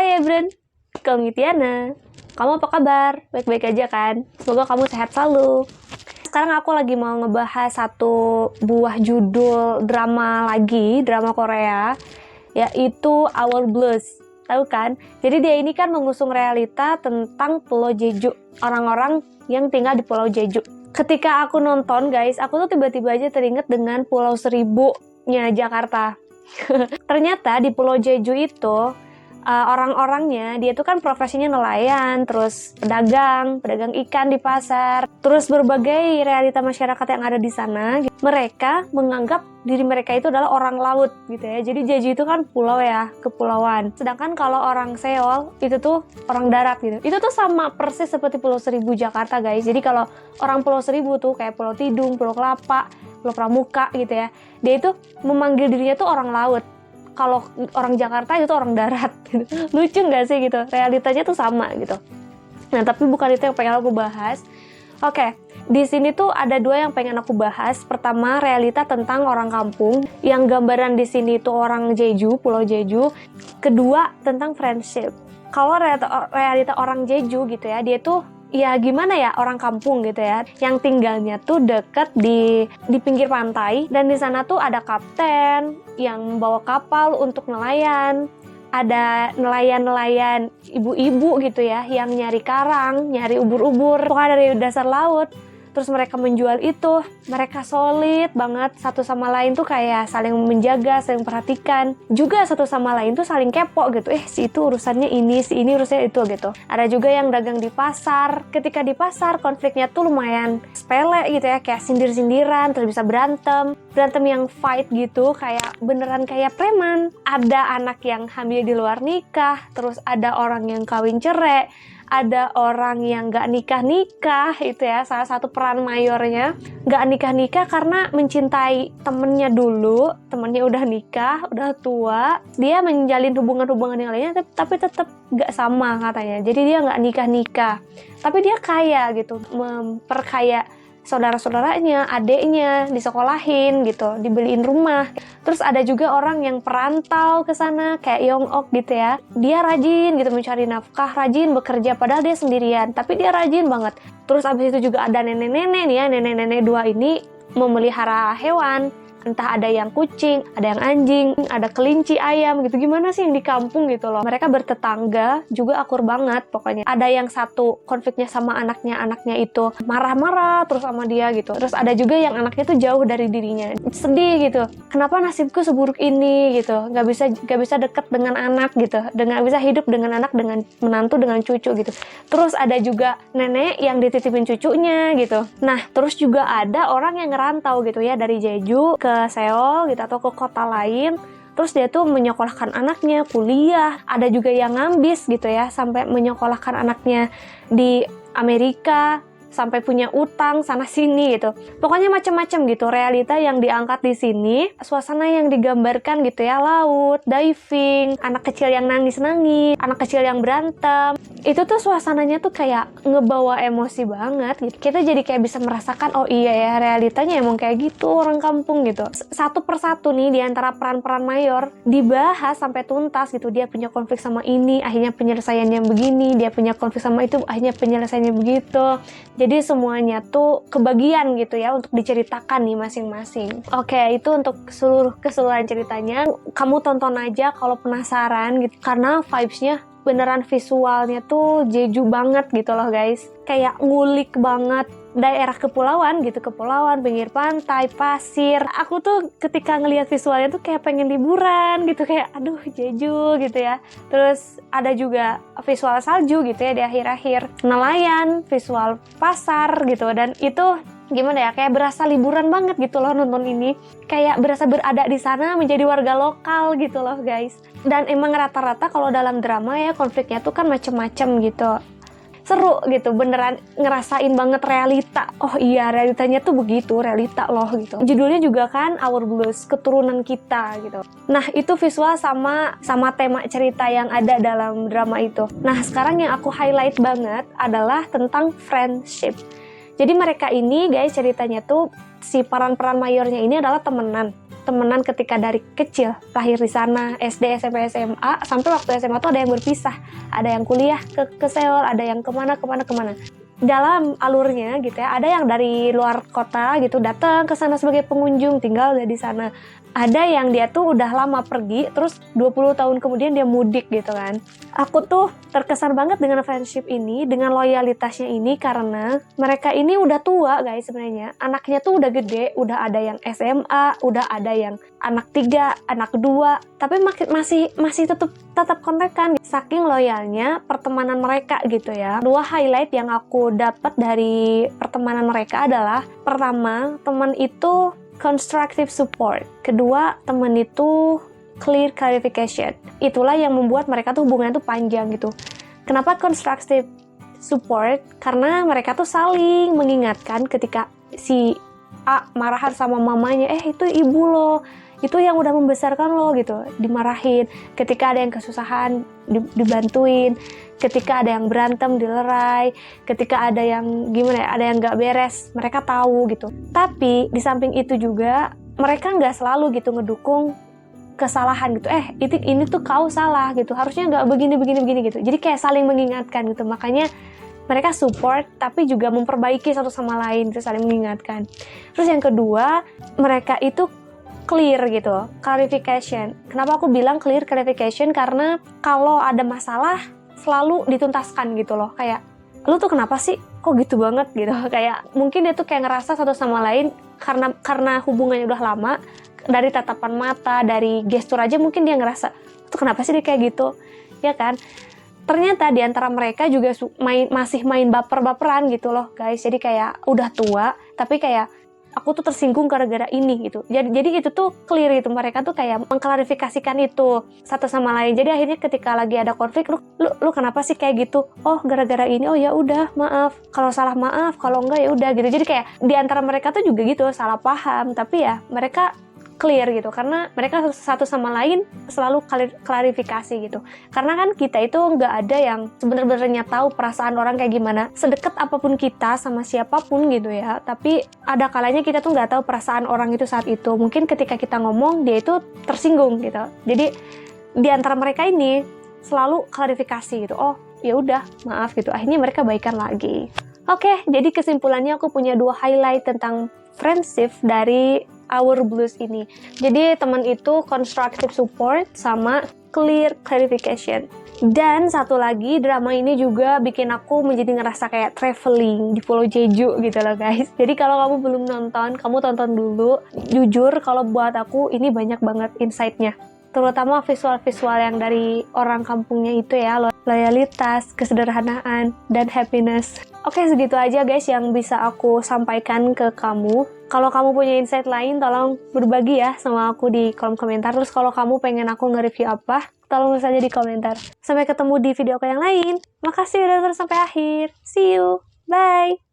Hai Ebren, Tiana. Kamu apa kabar? Baik-baik aja kan? Semoga kamu sehat selalu. Sekarang aku lagi mau ngebahas satu buah judul drama Korea, yaitu Our Blues. Tahu kan? Jadi dia ini kan mengusung realita tentang Pulau Jeju, orang-orang yang tinggal di Pulau Jeju. Ketika aku nonton guys, aku tuh tiba-tiba aja teringat dengan Pulau Seribu-nya Jakarta. Ternyata di Pulau Jeju itu orang-orangnya dia tuh kan profesinya nelayan, terus pedagang ikan di pasar, terus berbagai realita masyarakat yang ada di sana. Mereka menganggap diri mereka itu adalah orang laut gitu ya. Jadi Jeju itu kan pulau ya, kepulauan. Sedangkan kalau orang Seoul itu tuh orang darat gitu. Itu tuh sama persis seperti Pulau Seribu Jakarta guys. Jadi kalau orang Pulau Seribu tuh kayak Pulau Tidung, Pulau Kelapa, Pulau Pramuka gitu ya. Dia itu memanggil dirinya tuh orang laut. Kalau orang Jakarta itu orang darat gitu. Lucu nggak sih gitu? Realitanya tuh sama gitu. Nah, tapi bukan itu yang pengen aku bahas. Oke, di sini tuh ada dua yang pengen aku bahas. Pertama, realita tentang orang kampung. Yang gambaran di sini tuh orang Jeju, Pulau Jeju. Kedua, tentang friendship. Kalau realita orang Jeju gitu ya, dia tuh ya gimana ya, orang kampung gitu ya, yang tinggalnya tuh deket di pinggir pantai, dan di sana tuh ada kapten yang bawa kapal untuk nelayan, ada nelayan ibu-ibu gitu ya yang nyari karang, nyari ubur-ubur pokoknya dari dasar laut. Terus mereka menjual itu, mereka solid banget, satu sama lain tuh kayak saling menjaga, saling perhatikan. Juga satu sama lain tuh saling kepo gitu, si itu urusannya ini, si ini urusannya itu gitu. Ada juga yang dagang di pasar. Ketika di pasar, konfliknya tuh lumayan sepele gitu ya, kayak sindir-sindiran, terus bisa berantem yang fight gitu, kayak beneran kayak preman. Ada anak yang hamil di luar nikah, terus ada orang yang kawin cerai, ada orang yang gak nikah-nikah, itu ya salah satu peran mayornya. Gak nikah-nikah karena mencintai temennya dulu, temennya udah nikah, udah tua, dia menjalin hubungan-hubungan yang lainnya, tapi tetap gak sama katanya. Jadi dia gak nikah-nikah, tapi dia kaya gitu, memperkaya saudara-saudaranya, adeknya, disekolahin gitu, dibeliin rumah. Terus ada juga orang yang perantau ke sana kayak Yong-ok gitu ya. Dia rajin gitu mencari nafkah, rajin bekerja padahal dia sendirian, tapi dia rajin banget. Terus abis itu juga ada nenek-nenek nih ya, nenek-nenek dua ini memelihara hewan. Entah ada yang kucing, ada yang anjing, ada kelinci, ayam gitu. Gimana sih yang di kampung gitu loh. Mereka bertetangga, juga akur banget pokoknya. Ada yang satu konfliknya sama anaknya itu marah-marah terus sama dia gitu. Terus ada juga yang anaknya tuh jauh dari dirinya. Sedih gitu. Kenapa nasibku seburuk ini gitu. Gak bisa deket dengan anak gitu. Gak bisa hidup dengan anak, dengan menantu, dengan cucu gitu. Terus ada juga nenek yang dititipin cucunya gitu. Nah, terus juga ada orang yang ngerantau gitu ya dari Jeju ke Seoul gitu atau ke kota lain, terus dia tuh menyekolahkan anaknya kuliah. Ada juga yang ngambis gitu ya, sampai menyekolahkan anaknya di Amerika, sampai punya utang sana sini gitu. Pokoknya macam-macam gitu realita yang diangkat di sini. Suasana yang digambarkan gitu ya, laut, diving, anak kecil yang nangis-nangis, anak kecil yang berantem. Itu tuh suasananya tuh kayak ngebawa emosi banget gitu. Kita jadi kayak bisa merasakan, oh iya ya realitanya emang kayak gitu orang kampung gitu. Satu persatu nih di antara peran-peran mayor dibahas sampai tuntas gitu. Dia punya konflik sama ini, akhirnya penyelesaiannya begini. Dia punya konflik sama itu, akhirnya penyelesaiannya begitu. Jadi semuanya tuh kebagian gitu ya untuk diceritakan nih masing-masing. Oke, itu untuk keseluruhan ceritanya. Kamu tonton aja kalau penasaran gitu. Karena vibes-nya beneran visualnya tuh Jeju banget gitu loh guys. Kayak ngulik banget daerah kepulauan gitu, kepulauan, pinggir pantai, pasir. Aku tuh ketika ngelihat visualnya tuh kayak pengen liburan gitu, kayak aduh Jeju gitu ya. Terus ada juga visual salju gitu ya di akhir-akhir, nelayan, visual pasar gitu, dan itu gimana ya, kayak berasa liburan banget gitu loh nonton ini. Kayak berasa berada di sana, menjadi warga lokal gitu loh guys. Dan emang rata-rata kalau dalam drama ya konfliknya tuh kan macem-macem gitu. Seru gitu, beneran ngerasain banget realita. Oh iya, realitanya tuh begitu, realita loh gitu. Judulnya juga kan Our Blues, keturunan kita gitu. Nah, itu visual sama tema cerita yang ada dalam drama itu. Nah, sekarang yang aku highlight banget adalah tentang friendship. Jadi mereka ini guys, ceritanya tuh si peran-peran mayornya ini adalah temenan. temenan ketika dari kecil, lahir di sana, SD, SMP, SMA, sampai waktu SMA tuh ada yang berpisah, ada yang kuliah ke Seoul, ada yang kemana. Dalam alurnya gitu ya, ada yang dari luar kota gitu datang ke sana sebagai pengunjung, tinggal di sana. Ada yang dia tuh udah lama pergi, terus 20 tahun kemudian dia mudik gitu kan. Aku tuh terkesan banget dengan friendship ini, dengan loyalitasnya ini, karena mereka ini udah tua guys sebenarnya. Anaknya tuh udah gede, udah ada yang SMA, udah ada yang anak 3, anak 2, tapi masih tetap kontekan. Saking loyalnya pertemanan mereka gitu ya. 2 highlight yang aku dapat dari pertemanan mereka adalah, pertama, teman itu constructive support. Kedua, teman itu clear clarification. Itulah yang membuat mereka tuh hubungannya tuh panjang gitu. Kenapa constructive support? Karena mereka tuh saling mengingatkan ketika si A marahan sama mamanya, itu ibu lo, itu yang udah membesarkan lo gitu, dimarahin. Ketika ada yang kesusahan, dibantuin. Ketika ada yang berantem, dilerai. Ketika ada yang gimana ya, ada yang gak beres, mereka tahu gitu. Tapi di samping itu juga mereka nggak selalu gitu ngedukung kesalahan gitu. Ini tuh kau salah gitu, harusnya nggak begini gitu. Jadi kayak saling mengingatkan gitu. Makanya mereka support tapi juga memperbaiki satu sama lain gitu, saling mengingatkan. Terus yang kedua, mereka itu clear gitu, clarification. Kenapa aku bilang clear clarification? Karena kalau ada masalah selalu dituntaskan gitu loh. Kayak, lu tuh kenapa sih kok gitu banget gitu. Kayak mungkin dia tuh kayak ngerasa satu sama lain karena hubungannya udah lama, dari tatapan mata, dari gestur aja mungkin dia ngerasa, tuh kenapa sih dia kayak gitu, ya kan? Ternyata di antara mereka juga masih main baper-baperan gitu loh guys. Jadi kayak udah tua tapi kayak, aku tuh tersinggung gara-gara ini gitu. Jadi itu tuh clear gitu. Mereka tuh kayak mengklarifikasikan itu satu sama lain. Jadi akhirnya ketika lagi ada konflik, lu kenapa sih kayak gitu? Oh, gara-gara ini. Oh ya udah, maaf. Kalau salah maaf, kalau enggak ya udah gitu. Jadi kayak di antara mereka tuh juga gitu, salah paham, tapi ya mereka clear gitu, karena mereka satu sama lain selalu klarifikasi gitu. Karena kan kita itu nggak ada yang sebenarnya tahu perasaan orang kayak gimana, sedekat apapun kita sama siapapun gitu ya, tapi ada kalanya kita tuh nggak tahu perasaan orang itu saat itu. Mungkin ketika kita ngomong dia itu tersinggung gitu. Jadi di antara mereka ini selalu klarifikasi gitu. Oh ya udah, maaf gitu. Akhirnya mereka baikan lagi. Oke, jadi kesimpulannya aku punya 2 highlight tentang friendship dari Our Blues ini. Jadi teman itu constructive support sama clear clarification. Dan satu lagi, drama ini juga bikin aku menjadi ngerasa kayak traveling di Pulau Jeju gitu loh guys. Jadi kalau kamu belum nonton, kamu tonton dulu. Jujur kalau buat aku ini banyak banget insight-nya. Terutama visual-visual yang dari orang kampungnya itu ya, loyalitas, kesederhanaan, dan happiness. Oke, segitu aja guys yang bisa aku sampaikan ke kamu. Kalau kamu punya insight lain, tolong berbagi ya sama aku di kolom komentar. Terus kalau kamu pengen aku nge-review apa, tolong tulis aja di komentar. Sampai ketemu di video aku yang lain. Makasih udah terus sampai akhir. See you. Bye.